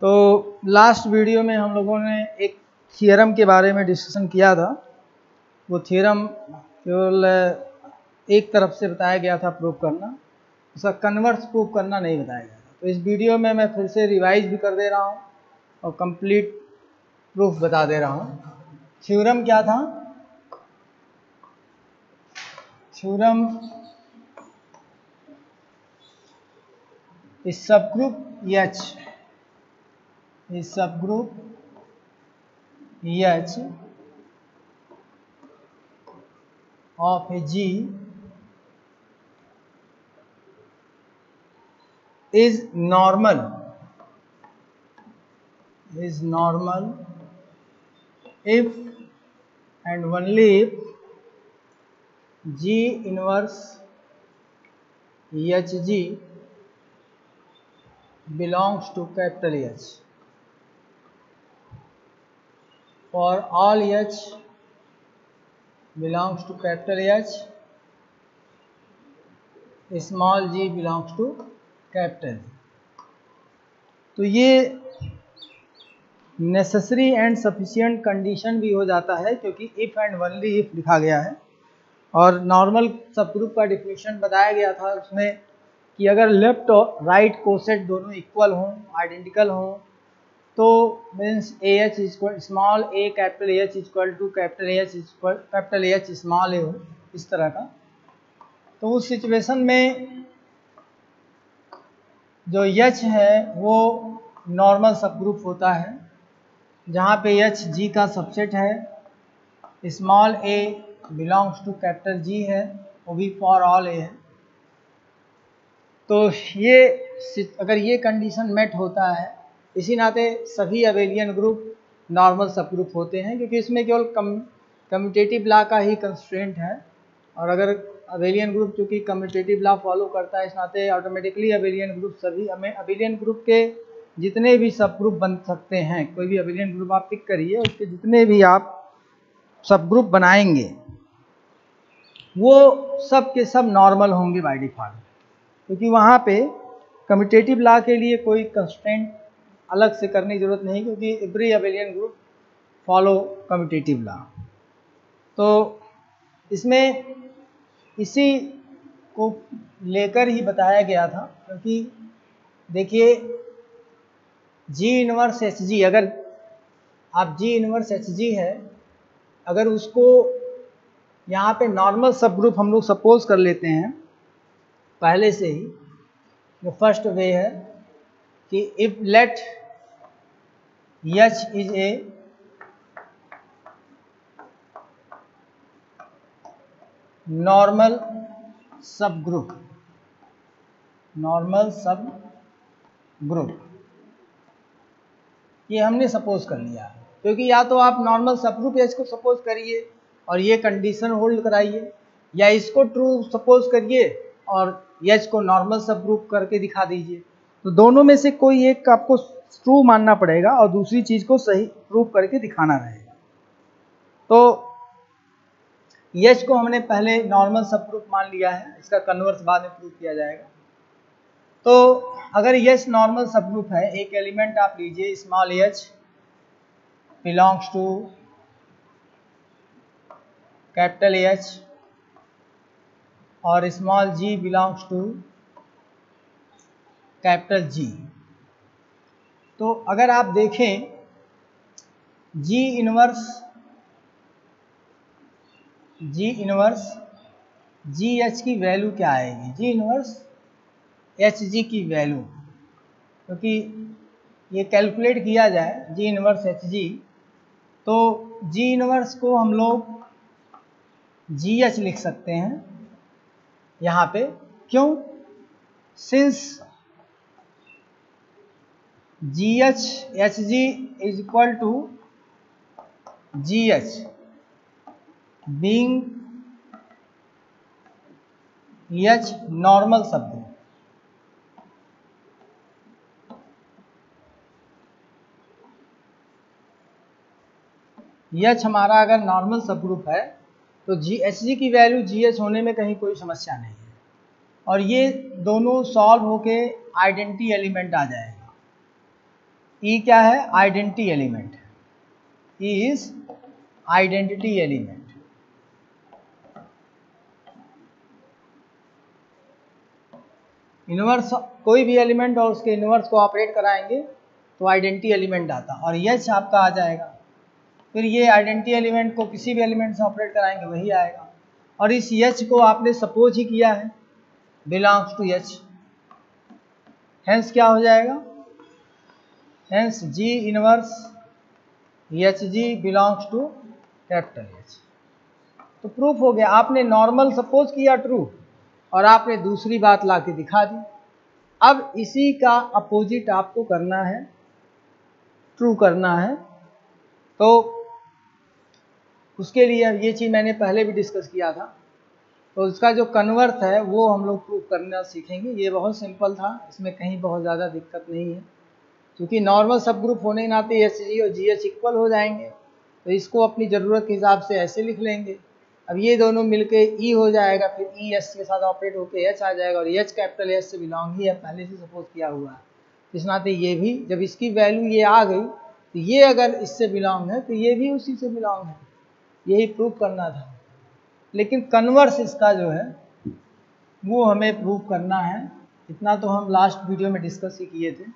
तो last video में हम लोगों ने एक थ्योरम के बारे में डिस्कशन किया था। वो थ्योरम केवल एक तरफ से बताया गया था प्रूव करना, उसका कन्वर्स प्रूव करना नहीं बताया गया था। तो इस वीडियो में मैं फिर से रिवाइज भी कर दे रहा हूँ और कंप्लीट प्रूफ बता दे रहा हूँ। थ्योरम क्या था? थ्योरम इस subgroup H of a G is normal if and only if G inverse HG belongs to capital H. For all H belongs to capital H, small g belongs to capital G. तो ये necessary and sufficient condition भी हो जाता है क्योंकि if and only if लिखा गया है। और नॉर्मल सबग्रुप का डिफिनीशन बताया गया था उसमें कि अगर लेफ्ट और राइट कोसेट दोनों इक्वल हों, आइडेंटिकल हों, तो means A H equal small A capital H equal to capital H small A हो, इस तरह का। तो उस सिचुएशन में जो एच है वो नॉर्मल सबग्रुप होता है, जहाँ पे एच जी का सबसेट है, small a belongs to capital G है, वो भी फॉर ऑल ए है। तो ये अगर ये कंडीशन मेट होता है, इसी नाते सभी अबेलियन ग्रुप नॉर्मल सबग्रुप होते हैं, क्योंकि इसमें केवल कम्यूटेटिव लॉ का ही कंस्ट्रेंट है। और अगर अबेलियन ग्रुप चूँकि कम्यूटेटिव लॉ फॉलो करता है, इस नाते ऑटोमेटिकली अबेलियन ग्रुप सभी अबेलियन ग्रुप के जितने भी सबग्रुप बन सकते हैं, कोई भी अबेलियन ग्रुप आप पिक करिए, उसके जितने भी आप सबग्रुप बनाएंगे वो सब के सब नॉर्मल होंगे बाय डिफ़ॉल्ट, क्योंकि वहाँ पे कम्यूटेटिव लॉ के लिए कोई कंस्ट्रेंट अलग से करने की ज़रूरत नहीं, क्योंकि every abelian group follow commutative law. तो इसमें इसी को लेकर ही बताया गया था, क्योंकि देखिए जी इनवर्स एच जी, अगर आप जी इनवर्स एच जी है, अगर उसको यहाँ पे नॉर्मल सबग्रुप हम लोग सपोज कर लेते हैं पहले से ही, जो फर्स्ट वे है कि if late H is a normal subgroup, ये हमने सपोज कर लिया, क्योंकि या तो आप नॉर्मल सबग्रुप एच को सपोज करिए और ये कंडीशन होल्ड कराइए, या इसको ट्रू सपोज करिए और एच को नॉर्मल सबग्रुप करके दिखा दीजिए। तो दोनों में से कोई एक आपको ट्रू मानना पड़ेगा और दूसरी चीज को सही प्रूव करके दिखाना रहेगा। तो एच को हमने पहले नॉर्मल सबग्रुप मान लिया है, इसका कन्वर्स बाद में प्रूव किया जाएगा। तो अगर एच नॉर्मल सबग्रुप है, एक एलिमेंट आप लीजिए small H belongs to capital H और small G belongs to capital G. तो अगर आप देखें जी इनवर्स जी एच की वैल्यू क्या आएगी? जी इनवर्स एच जी की वैल्यू, क्योंकि ये कैलकुलेट किया जाए जी इनवर्स एच जी, तो जी इनवर्स को हम लोग जी एच लिख सकते हैं यहाँ पे। क्यों? Since G H H G is equal to G H being H normal subgroup. H हमारा अगर नॉर्मल सबग्रुप है तो जी एच जी की वैल्यू जी एच होने में कहीं कोई समस्या नहीं है, और ये दोनों सॉल्व होके आइडेंटिटी एलिमेंट आ जाएगा। ई क्या है? Identity element. E is identity element. Inverse कोई भी एलिमेंट और उसके इनवर्स को ऑपरेट कराएंगे तो आइडेंटिटी एलिमेंट आता, और एच आपका आ जाएगा। फिर ये आइडेंटिटी एलिमेंट को किसी भी एलिमेंट से ऑपरेट कराएंगे वही आएगा। और इस एच को आपने सपोज ही किया है बिलोंग्स टू एच, हेंस क्या हो जाएगा? Hence G inverse H G belongs to capital H. तो प्रूफ हो गया। आपने नॉर्मल सपोज किया ट्रू, और आपने दूसरी बात ला के दिखा दी। अब इसी का अपोजिट आपको करना है, ट्रू करना है। तो उसके लिए ये चीज़ मैंने पहले भी डिस्कस किया था, तो उसका जो कन्वर्स है वो हम लोग प्रूफ करना सीखेंगे। ये बहुत सिंपल था, इसमें कहीं बहुत ज़्यादा दिक्कत नहीं है, क्योंकि नॉर्मल सब ग्रुप होने के नाते एच जी और जी एच इक्वल हो जाएंगे। तो इसको अपनी ज़रूरत के हिसाब से ऐसे लिख लेंगे। अब ये दोनों मिलके ई हो जाएगा, फिर ई एच के साथ ऑपरेट होकर एच आ जाएगा, और एच कैपिटल एच से बिलोंग ही है, पहले से सपोज किया हुआ है। इस नाते ये भी, जब इसकी वैल्यू ये आ गई, तो ये अगर इससे बिलोंग है तो ये भी उसी से बिलोंग है। यही प्रूफ करना था। लेकिन कन्वर्स इसका जो है वो हमें प्रूफ करना है। इतना तो हम लास्ट वीडियो में डिस्कस ही किए थे।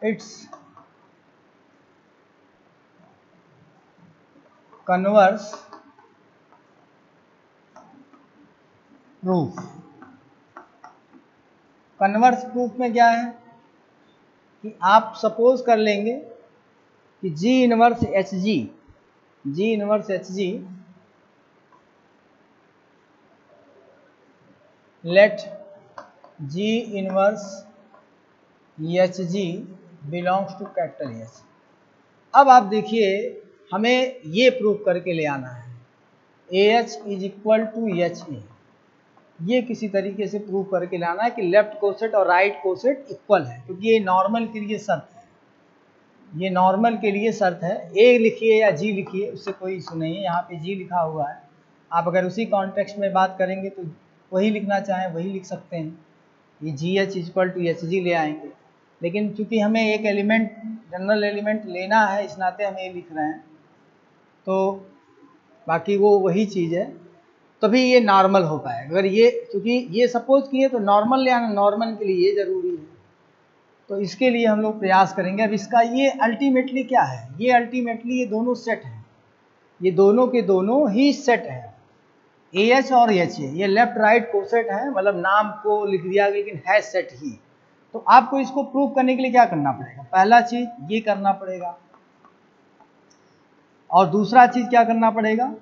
It's converse proof. Converse proof में क्या है कि आप सपोज कर लेंगे कि G inverse H G, G inverse H G, let G inverse H G belongs to capital H. अब आप देखिए, हमें ये प्रूफ करके ले आना है a H is equal to H a. ये किसी तरीके से प्रूफ करके लाना है कि लेफ्ट कोसेट और राइट कोसेट इक्वल है, क्योंकि ये नॉर्मल के लिए शर्त है। ये नॉर्मल के लिए शर्त है। ए लिखिए या जी लिखिए, उससे कोई इशू नहीं है। यहाँ पे जी लिखा हुआ है, आप अगर उसी कॉन्टेक्स्ट में बात करेंगे तो वही लिखना चाहें वही लिख सकते हैं। ये G H equal to H G ले आएंगे, लेकिन चूंकि हमें एक एलिमेंट, जनरल एलिमेंट लेना है, इस नाते हम ये लिख रहे हैं। तो बाकी वो वही चीज़ है, तभी ये नॉर्मल हो पाएगा। अगर ये, क्योंकि ये सपोज किए तो नॉर्मल ले आना, नॉर्मल के लिए ये ज़रूरी है। तो इसके लिए हम लोग प्रयास करेंगे। अब इसका ये अल्टीमेटली क्या है? ये अल्टीमेटली ये दोनों सेट हैं, ये दोनों के दोनों ही सेट हैं, ए एच और एच ए। ये लेफ्ट राइट कोसेट है, मतलब नाम को लिख दिया लेकिन है सेट ही। तो आपको इसको प्रूव करने के लिए क्या करना पड़ेगा? पहला चीज ये करना पड़ेगा, और दूसरा चीज क्या करना पड़ेगा?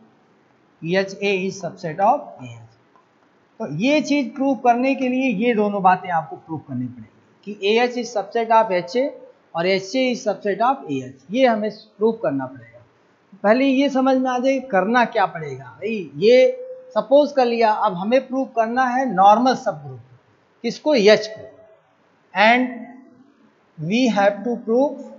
H A is subset of A H. तो ये चीज प्रूव करने के लिए ये दोनों बातें आपको प्रूव करनी पड़ेगी कि A H is subset of H A और H A is subset of A H. ये हमें प्रूव करना पड़ेगा। पहले ये समझ में आ जाए करना क्या पड़ेगा। भाई ये सपोज कर लिया, अब हमें प्रूव करना है नॉर्मल सब ग्रुप, किसको? एच को। And we have to prove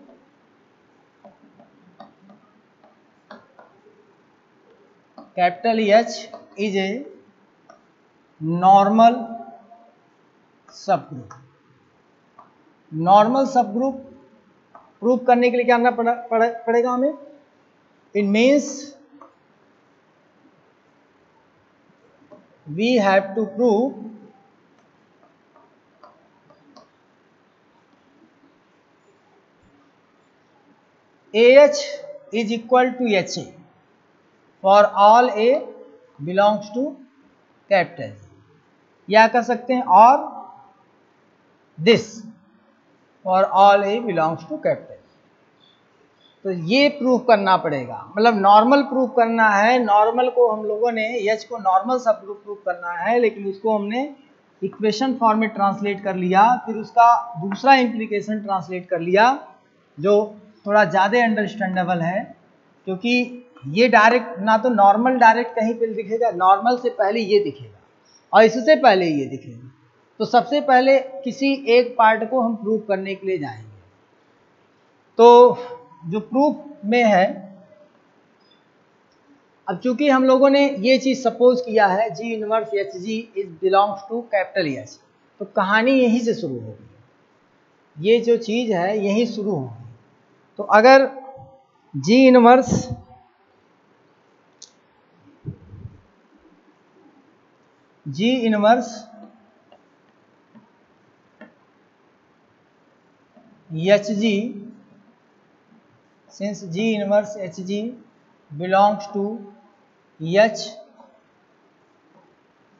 capital H is a normal subgroup. Normal subgroup prove करने के लिए क्या करना पड़ेगा हमें? It means we have to prove AH is equal to HA for all A belongs to capital, या कर सकते हैं और this for all A belongs to capital। तो ये प्रूफ करना पड़ेगा, मतलब नॉर्मल प्रूफ करना है। नॉर्मल को हम लोगों ने H को नॉर्मल सब ग्रुप प्रूफ करना है, लेकिन उसको हमने इक्वेशन फॉर्म में ट्रांसलेट कर लिया, फिर उसका दूसरा इम्प्लीकेशन ट्रांसलेट कर लिया जो थोड़ा ज़्यादा अंडरस्टैंडेबल है, क्योंकि ये डायरेक्ट ना तो नॉर्मल डायरेक्ट कहीं पर दिखेगा, नॉर्मल से पहले ये दिखेगा और इससे पहले ये दिखेगा। तो सबसे पहले किसी एक पार्ट को हम प्रूफ करने के लिए जाएंगे। तो जो प्रूफ में है अब चूंकि हम लोगों ने ये चीज़ सपोज किया है G inverse H G is belongs to capital H, तो कहानी यहीं से शुरू होगी, ये जो चीज़ है यहीं शुरू होगी। तो अगर G inverse H ji, since G inverse Hg belongs to H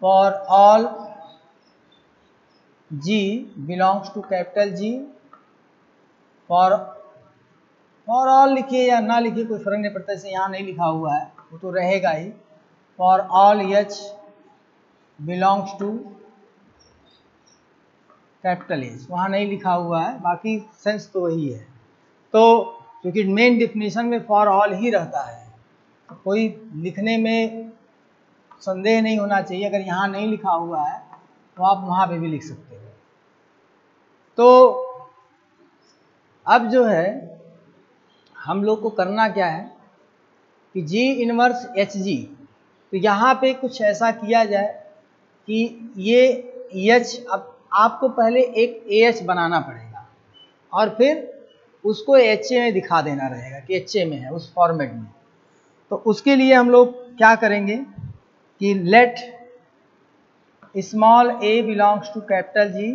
for all G belongs to capital G, for all लिखिए या ना लिखिए कोई फर्क नहीं पड़ता, इसे यहाँ नहीं लिखा हुआ है वो तो रहेगा ही। for all H belongs to capital H वहाँ नहीं लिखा हुआ है, बाकी सेंस तो वही है। तो क्योंकि मेन डिफिनीशन में फॉर ऑल ही रहता है, तो कोई लिखने में संदेह नहीं होना चाहिए। अगर यहाँ नहीं लिखा हुआ है तो आप वहाँ पे भी लिख सकते हो। तो अब जो है हम लोग को करना क्या है कि G इनवर्स एच जी, तो यहाँ पे कुछ ऐसा किया जाए कि ये H, अब आपको पहले एक AH बनाना पड़ेगा और फिर उसको HA में दिखा देना रहेगा कि HA में है उस फॉर्मेट में। तो उसके लिए हम लोग क्या करेंगे कि let small a belongs to capital G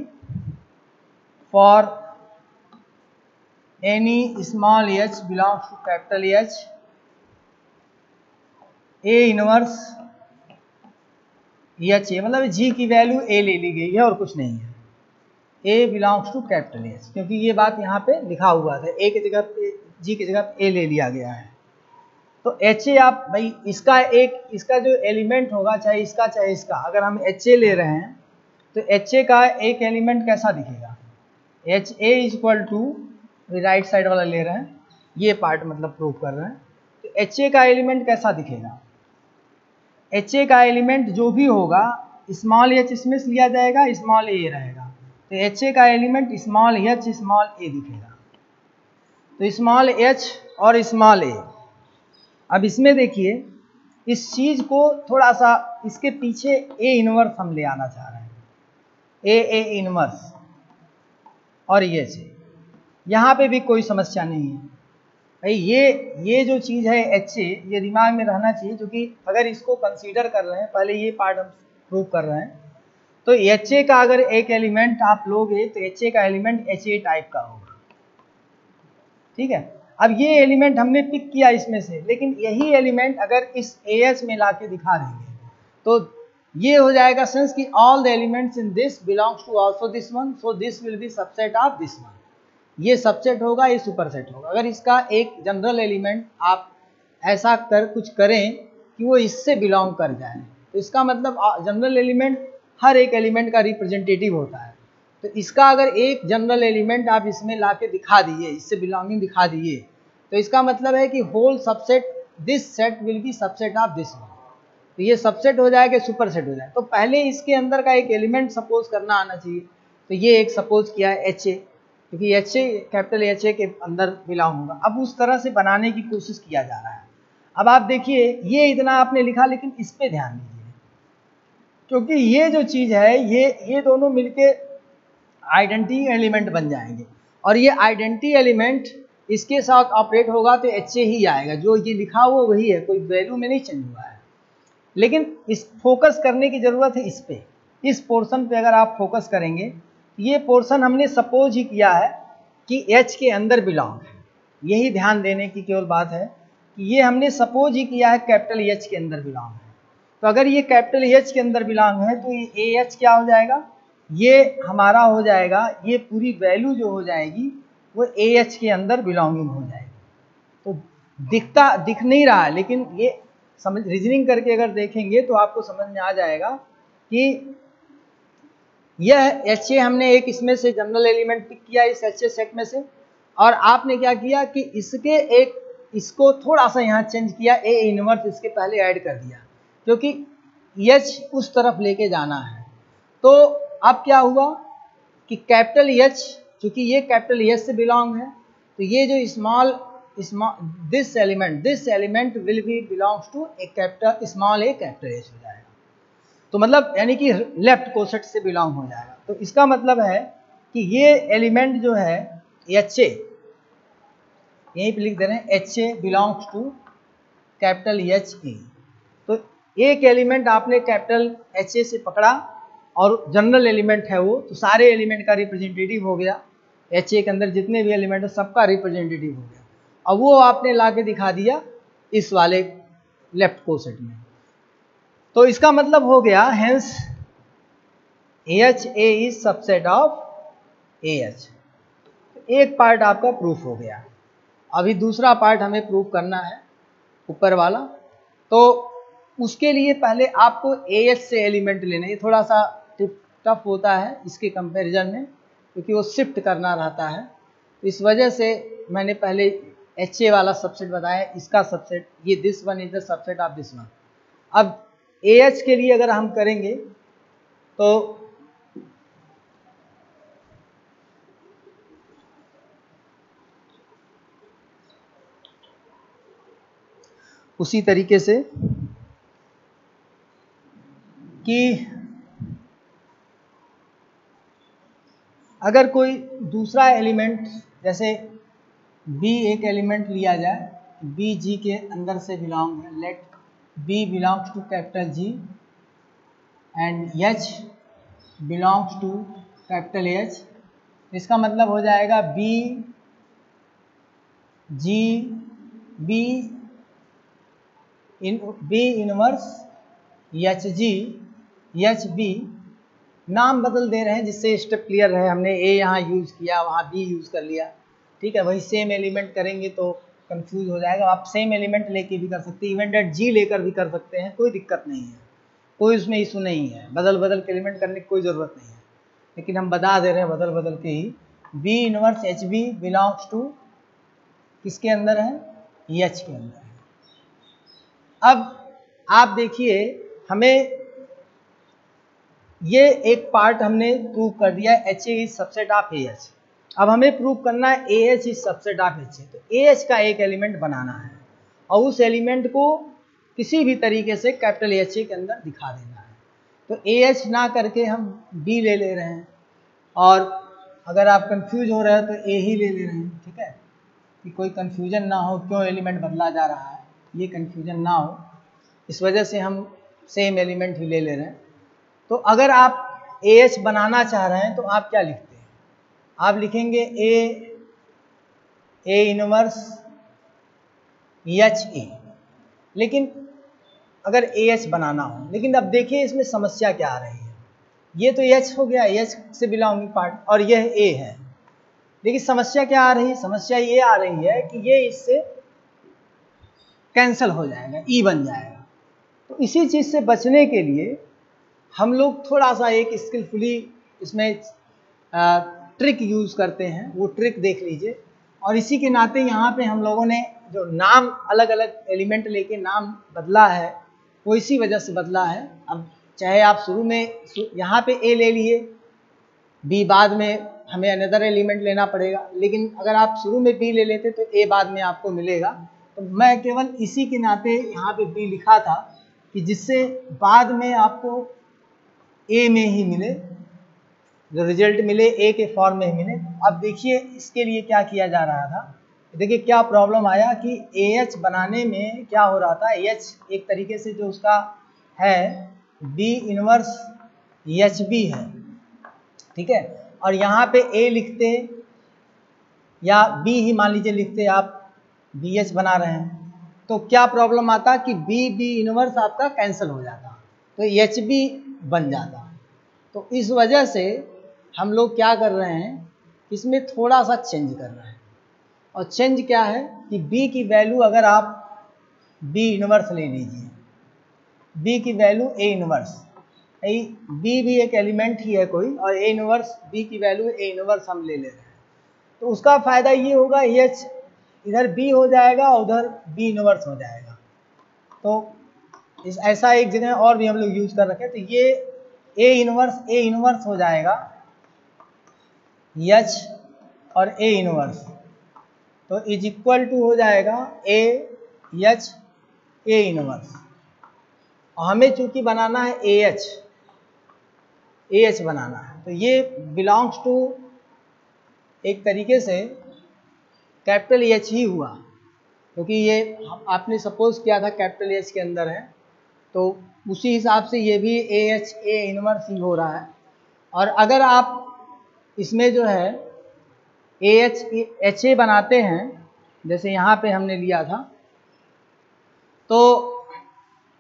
for any small h belongs to capital H, A inverse HA, मतलब G की वैल्यू A ले ली गई है और कुछ नहीं है, A belongs to capital H, क्योंकि ये बात यहाँ पे लिखा हुआ था, A की जगह पे G की जगह A ले लिया गया है। तो HA आप भाई इसका जो एलिमेंट होगा, चाहे इसका चाहे इसका, अगर हम HA ले रहे हैं तो HA का एक एलिमेंट कैसा दिखेगा, HA equal to, right side वाला ले रहे हैं, ये पार्ट मतलब प्रूव कर रहे हैं, तो HA का एलिमेंट कैसा दिखेगा, HA का एलिमेंट जो भी होगा स्मॉल h इसमें से लिया जाएगा, स्मॉल a रहेगा, तो HA का element small h small a दिखेगा। तो स्मॉल h और स्मॉल a, अब इसमें देखिए इस चीज को थोड़ा सा इसके पीछे A इनवर्स हम ले आना चाह रहे हैं, A इनवर्स और ये से, यहाँ पे भी कोई समस्या नहीं है भाई। ये जो चीज़ है HA, ये दिमाग में रहना चाहिए, क्योंकि अगर इसको कंसीडर कर रहे हैं, पहले ये पार्ट हम प्रूव कर रहे हैं, तो HA का अगर एक एलिमेंट आप लोगे तो HA का एलिमेंट HA टाइप का होगा, ठीक है। अब ये एलिमेंट हमने पिक किया इसमें से, लेकिन यही एलिमेंट अगर इस AH में लाके दिखा देंगे तो ये हो जाएगा सेंस कि all the elements in this belongs to also this one, so this will be subset of this one. ये सबसेट होगा, ये सुपरसेट होगा। अगर इसका एक जनरल एलिमेंट आप ऐसा कुछ करें कि वो इससे बिलोंग कर जाए, तो इसका मतलब जनरल एलिमेंट हर एक एलिमेंट का रिप्रेजेंटेटिव होता है। तो इसका अगर एक जनरल एलिमेंट आप इसमें लाके दिखा दिए, इससे बिलोंगिंग दिखा दिए, तो इसका मतलब है कि whole subset, this set will be subset of this one. तो ये सबसेट हो जाएगा, सुपर सेट हो जाए, तो पहले इसके अंदर का एक एलिमेंट सपोज करना आना चाहिए। तो ये एक सपोज किया है HA, क्योंकि HA कैपिटल HA के अंदर बिलोंग होगा। अब उस तरह से बनाने की कोशिश किया जा रहा है। अब आप देखिए ये इतना आपने लिखा, लेकिन इस पे ध्यान दीजिए, क्योंकि ये जो चीज़ है ये दोनों मिलके आइडेंटिटी एलिमेंट बन जाएंगे, और ये आइडेंटिटी एलिमेंट इसके साथ ऑपरेट होगा तो HA ही आएगा, जो ये लिखा हुआ वही है, कोई वैल्यू में नहीं चेंज हुआ है। लेकिन इस फोकस करने की ज़रूरत है इस पे, इस पोर्शन पे अगर आप फोकस करेंगे, ये पोर्शन हमने सपोज ही किया है कि H के अंदर बिलोंग है। यही ध्यान देने की केवल बात है कि ये हमने सपोज ही किया है कैपिटल H के अंदर बिलोंग है। तो अगर ये कैपिटल H के अंदर बिलोंग है तो ये AH क्या हो जाएगा, ये हमारा हो जाएगा, ये पूरी वैल्यू जो हो जाएगी वो AH के अंदर बिलोंगिंग हो जाएगी। तो दिख नहीं रहा है, लेकिन ये समझ रीजनिंग करके अगर देखेंगे तो आपको समझ में आ जाएगा कि यह HA हमने एक इसमें से जनरल एलिमेंट पिक किया इस HA सेट में से, और आपने क्या किया कि इसको थोड़ा सा यहाँ चेंज किया, A इनवर्स इसके पहले ऐड कर दिया, क्योंकि H उस तरफ लेके जाना है। तो अब क्या हुआ कि कैपिटल H, चूंकि ये कैपिटल H से बिलोंग है, तो ये जो small this element will be belongs to a capital small A capital H हो जाएगा। तो मतलब यानी कि लेफ्ट कोसेट से बिलोंग हो जाएगा। तो इसका मतलब है कि ये एलिमेंट जो है एच ए, यहीं पे लिख दे रहे हैं H a belongs to capital H e. तो एक एलिमेंट आपने कैपिटल एच ए से पकड़ा और जनरल एलिमेंट है वो, तो सारे एलिमेंट का रिप्रेजेंटेटिव हो गया, एच ए के अंदर जितने भी एलिमेंट है सबका रिप्रेजेंटेटिव हो गया। अब वो आपने ला के दिखा दिया इस वाले लेफ्ट कोसेट में। तो इसका मतलब हो गया hence H A is subset of A H. एक पार्ट आपका प्रूफ हो गया। अभी दूसरा पार्ट हमें प्रूफ करना है ऊपर वाला। तो उसके लिए पहले आपको ए एच से एलिमेंट लेना, ये थोड़ा सा टफ होता है इसके कंपैरिजन में, क्योंकि वो शिफ्ट करना रहता है। तो इस वजह से मैंने पहले एच ए वाला सबसेट बताया, इसका सबसेट ये this one is the subset of this one. अब ए एच के लिए अगर हम करेंगे तो उसी तरीके से कि अगर कोई दूसरा एलिमेंट, जैसे बी एक एलिमेंट लिया जाए, बी जी के अंदर से बिलोंग है, let b belongs to capital G and h belongs to capital H. इसका मतलब हो जाएगा b G b inverse H G H b. नाम बदल दे रहे हैं जिससे स्टेप क्लियर रहे। हमने ए यहाँ यूज़ किया, वहाँ बी यूज़ कर लिया, ठीक है। वही सेम एलिमेंट करेंगे तो कंफ्यूज हो जाएगा। आप सेम एलिमेंट लेके भी कर सकते हैं, इवन डेट जी लेकर भी कर सकते हैं, कोई दिक्कत नहीं है, कोई उसमें इशू नहीं है। बदल के एलिमेंट करने की कोई ज़रूरत नहीं है, लेकिन हम बता दे रहे हैं बदल के ही। B inverse H B belongs to किसके अंदर है, एच के अंदर है। अब आप देखिए, हमें ये एक पार्ट हमने प्रूव कर दिया, H A is subset of A H. अब हमें प्रूव करना है a H is subset of H ए। तो ए एच का एक एलिमेंट बनाना है और उस एलिमेंट को किसी भी तरीके से कैपिटल एच ए के अंदर दिखा देना है। तो ए एच ना करके हम बी ले रहे हैं, और अगर आप कंफ्यूज हो रहे हैं तो ए ही ले रहे हैं, ठीक है, कि कोई कंफ्यूजन ना हो क्यों एलिमेंट बदला जा रहा है, ये कंफ्यूजन ना हो, इस वजह से हम सेम एलिमेंट ही ले रहे हैं। तो अगर आप ए एच बनाना चाह रहे हैं तो आप क्या लिखते हैं, आप लिखेंगे ए इनवर्स एच ए। लेकिन अगर ए एच बनाना हो, लेकिन अब देखिए इसमें समस्या क्या आ रही है। ये तो एच हो गया, एच से बिलोंगिंग पार्ट, और यह ए है। लेकिन समस्या क्या आ रही है, समस्या ये आ रही है कि ये इससे कैंसिल हो जाएगा, ई बन जाएगा। तो इसी चीज़ से बचने के लिए हम लोग थोड़ा सा एक स्किलफुली इसमें ट्रिक यूज़ करते हैं, वो ट्रिक देख लीजिए। और इसी के नाते यहाँ पे हम लोगों ने जो नाम अलग अलग एलिमेंट लेके नाम बदला है, वो इसी वजह से बदला है। अब चाहे आप शुरू में यहाँ पे ए ले लिए, बी बाद में हमें अनदर एलिमेंट लेना पड़ेगा, लेकिन अगर आप शुरू में बी ले लेते तो ए बाद में आपको मिलेगा। तो मैं केवल इसी के नाते यहाँ पे बी लिखा था कि जिससे बाद में आपको ए में ही मिले, जो रिजल्ट मिले ए के फॉर्म में ही मिले। अब देखिए इसके लिए क्या किया जा रहा था, देखिए क्या प्रॉब्लम आया कि ए एच बनाने में क्या हो रहा था। एच एक तरीके से जो उसका है बी इनवर्स एच बी है, ठीक है, और यहाँ पे ए लिखते या बी ही मान लीजिए लिखते, आप बी एच बना रहे हैं, तो क्या प्रॉब्लम आता कि बी इनवर्स आपका कैंसिल हो जाता, तो एच बी बन जाता। तो इस वजह से हम लोग क्या कर रहे हैं, इसमें थोड़ा सा चेंज कर रहे हैं। और चेंज क्या है कि b की वैल्यू, अगर आप b इनवर्स ले लीजिए, b की वैल्यू a इनवर्स, b भी एक एलिमेंट ही है कोई, और a इनवर्स b की वैल्यू a इनवर्स हम ले रहे हैं। तो उसका फ़ायदा ये होगा, h इधर b हो जाएगा और उधर b इनवर्स हो जाएगा। तो ऐसा एक जगह और भी हम लोग यूज़ कर रखे हैं। तो ये a इनवर्स हो जाएगा h और a इनवर्स, तो इज इक्वल टू हो जाएगा ए एच ए इनवर्स। और हमें चूंकि बनाना है ए एच बनाना है, तो ये बिलोंग्स टू एक तरीके से कैपिटल एच ही हुआ, क्योंकि ये आपने सपोज किया था कैपिटल एच के अंदर है, तो उसी हिसाब से ये भी ए एच ए इनवर्स ही हो रहा है। और अगर आप इसमें जो है ए एच ए बनाते हैं, जैसे यहाँ पे हमने लिया था, तो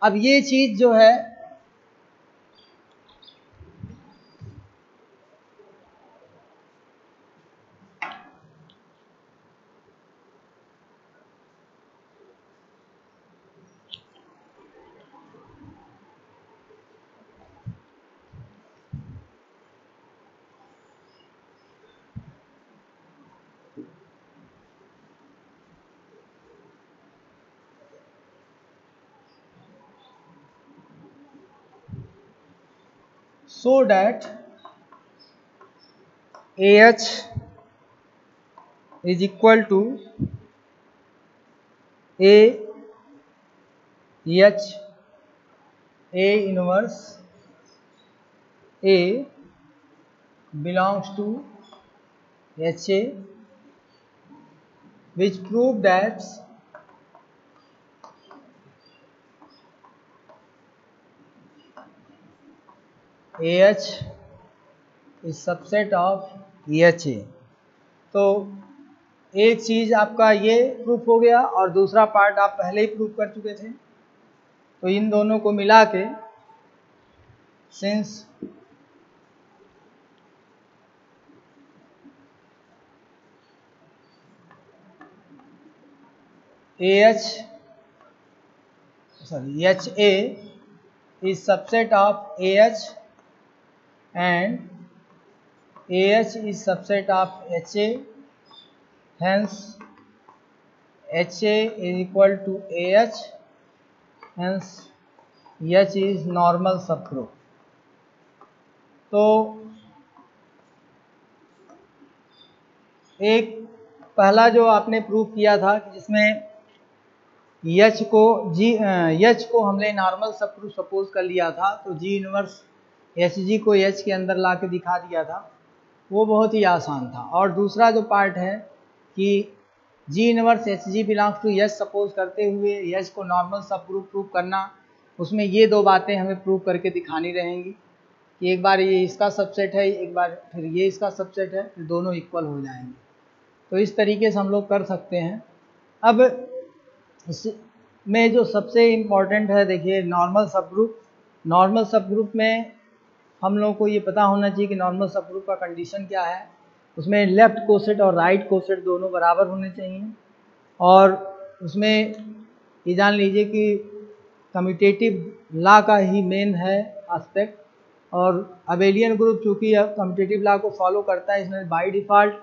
अब ये चीज़ जो है so that AH is equal to AH A inverse A belongs to HA, which prove that AH is subset of HA। तो एक चीज़ आपका ये प्रूफ हो गया, और दूसरा पार्ट आप पहले ही प्रूफ कर चुके थे। तो इन दोनों को मिला के since HA is subset of AH and AH is subset of HA, hence HA is equal to AH, hence H is normal subgroup। तो एक पहला जो आपने प्रूफ किया था कि जिसमें H को हमने नॉर्मल सबग्रुप सपोज कर लिया था, तो G इनवर्स HG को H के अंदर ला के दिखा दिया था, वो बहुत ही आसान था। और दूसरा जो पार्ट है कि G inverse HG belongs to H suppose करते हुए H को नॉर्मल सबग्रुप प्रूफ करना, उसमें ये दो बातें हमें प्रूफ करके दिखानी रहेंगी कि एक बार ये इसका सबसेट है, एक बार फिर ये इसका सबसेट है, फिर दोनों इक्वल हो जाएंगे। तो इस तरीके से हम लोग कर सकते हैं। अब इसमें जो सबसे इम्पॉर्टेंट है, देखिए नॉर्मल सबग्रुप में हम लोग को ये पता होना चाहिए कि नॉर्मल सबग्रुप का कंडीशन क्या है। उसमें लेफ़्ट कोसेट और राइट कोसेट दोनों बराबर होने चाहिए, और उसमें ये जान लीजिए कि कम्यूटेटिव लॉ का ही मेन है एस्पेक्ट। और अबेलियन ग्रुप चूँकि कम्यूटेटिव लॉ को फॉलो करता है, इसमें बाय डिफ़ॉल्ट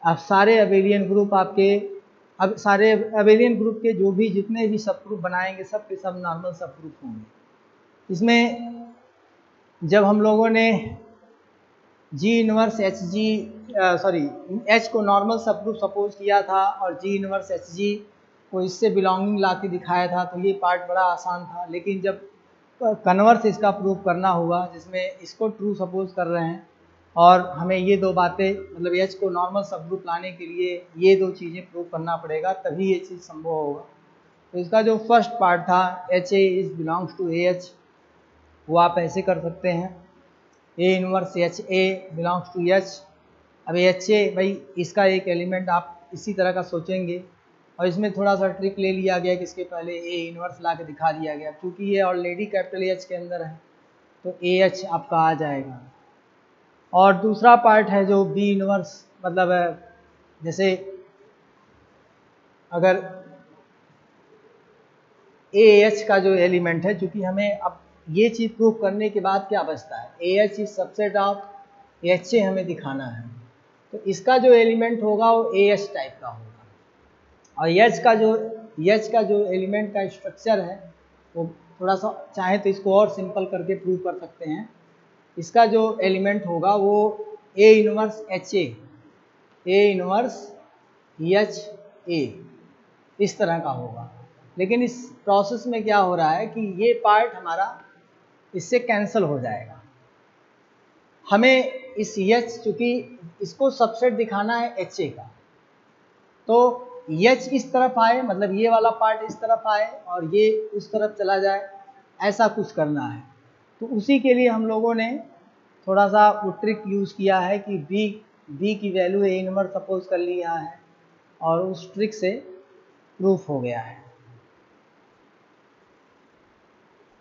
अब सारे अबेलियन ग्रुप सारे अबेलियन ग्रुप के जो भी जितने भी सब ग्रुप बनाएंगे सब के सब नॉर्मल सब ग्रुप होंगे। इसमें जब हम लोगों ने G इनवर्स H को नॉर्मल सब ग्रुप सपोज किया था और G इनवर्स HG को इससे बिलोंगिंग ला के दिखाया था, तो ये पार्ट बड़ा आसान था। लेकिन जब कन्वर्स इसका प्रूफ करना हुआ, जिसमें इसको ट्रू सपोज कर रहे हैं और हमें ये दो बातें, मतलब H को नॉर्मल सब ग्रुप लाने के लिए ये दो चीज़ें प्रूव करना पड़ेगा, तभी ये चीज़ संभव होगा। तो इसका जो फर्स्ट पार्ट था HA is belongs to AH, वो आप ऐसे कर सकते हैं, A inverse HA belongs to H। अब HA भाई इसका एक एलिमेंट आप इसी तरह का सोचेंगे, और इसमें थोड़ा सा ट्रिक ले लिया गया कि इसके पहले A इनवर्स ला के दिखा दिया गया। क्योंकि ये ऑलरेडी कैपिटल H के अंदर है, तो AH आपका आ जाएगा। और दूसरा पार्ट है जो B इनवर्स, मतलब जैसे अगर AH का जो एलिमेंट है, चूँकि हमें अब ये चीज़ प्रूव करने के बाद क्या बचता है, AH is subset of HA हमें दिखाना है, तो इसका जो एलिमेंट होगा वो AH टाइप का होगा। और H का जो एलिमेंट का स्ट्रक्चर है वो थोड़ा सा चाहे तो इसको और सिंपल करके प्रूव कर सकते हैं। इसका जो एलिमेंट होगा वो A इनवर्स एच ए इस तरह का होगा। लेकिन इस प्रोसेस में क्या हो रहा है कि ये पार्ट हमारा इससे कैंसिल हो जाएगा। हमें इस एच, चूँकि इसको सबसेट दिखाना है एच ए का, तो एच इस तरफ आए, मतलब ये वाला पार्ट इस तरफ आए और ये उस तरफ चला जाए, ऐसा कुछ करना है। तो उसी के लिए हम लोगों ने थोड़ा सा वो ट्रिक यूज़ किया है कि बी की वैल्यू ए नंबर सपोज कर लिया है और उस ट्रिक से प्रूफ हो गया है।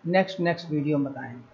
नेक्स्ट वीडियो में बताएंगे।